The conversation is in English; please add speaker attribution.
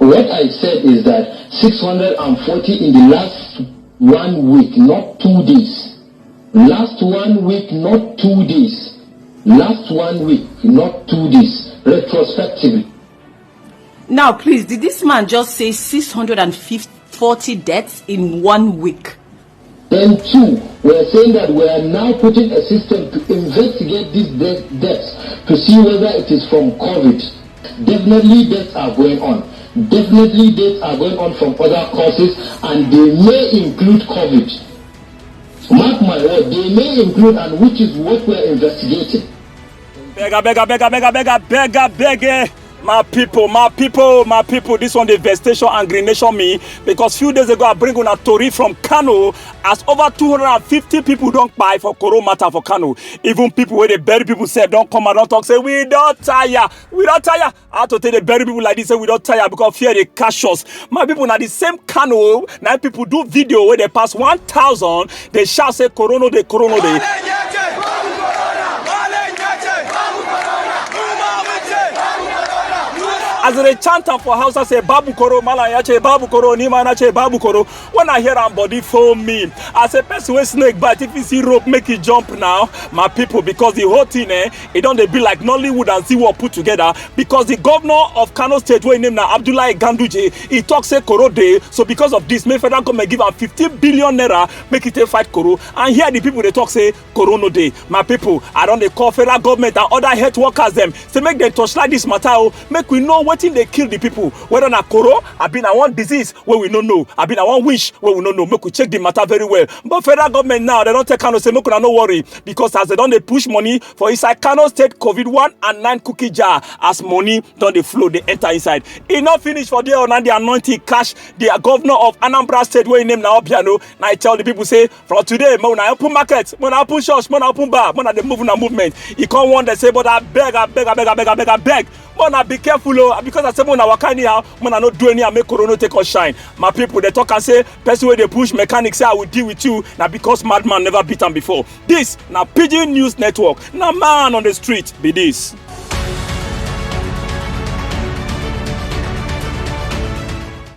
Speaker 1: What I said is that 640 in the last 1 week, not 2 days. Last 1 week, not 2 days. Last 1 week, not 2 days. Retrospectively.
Speaker 2: Now, please, did this man just say 640 deaths in 1 week?
Speaker 1: Then two, we are saying that we are now putting a system to investigate these deaths to see whether it is from COVID. Definitely deaths are going on. Definitely deaths are going on from other causes, and they may include COVID. Mark my word, they may include, and which is what we are investigating.
Speaker 3: Bega. My people, this one the devastation and nation me, because few days ago I bring on a story from Kano as over 250 people don't buy for Corona matter for Kano. Even people where they bury people say don't come and don't talk, say we don't tire. I have to tell the bury people like this, say we don't tire because fear they catch us. My people now the same Kano, now people do video where they pass 1,000, they shout say Corona day. As they chant for house, I say Babu Koro, Malayache, Babu Koro, Nimanache, Babu Koro. When I hear am body for me, I say person with snake bite. If you see rope, make it jump now, my people, because the whole thing, it don't be like Nollywood and Ziwa put together. Because the governor of Kano State, where name now Abdullahi Ganduje, he talks say Koro Day. So because of this, may federal government give am 15 billion naira, make it a fight Koro. And here the people they talk say Corona Day. My people, I don't they call federal government and other health workers them. So make them touch like this matter, make we know what they kill the people, whether na Koro, I been a one disease where we don't know, I been a one wish where we don't know. Make we check the matter very well. But federal government now they don't take Kano say make una no worry, because as they don't they push money for inside Kano State COVID-1 and 9 cookie jar, as money don't they flow, they enter inside. It not finish for there on the anointing cash. The governor of Anambra State where he name now piano. Now I tell the people say from today, when I open market, when I open shops, when I open bar, when I they move in a movement. You can't want to say, but I beg. Man, I be careful, because I say, man, I work anyhow, man, I not do any, I make Corona take us shine. My people, they talk and say, person where they push mechanics say, I will deal with you, now because madman never beat them before. This, now Pigeon News Network, now man on the street, be this.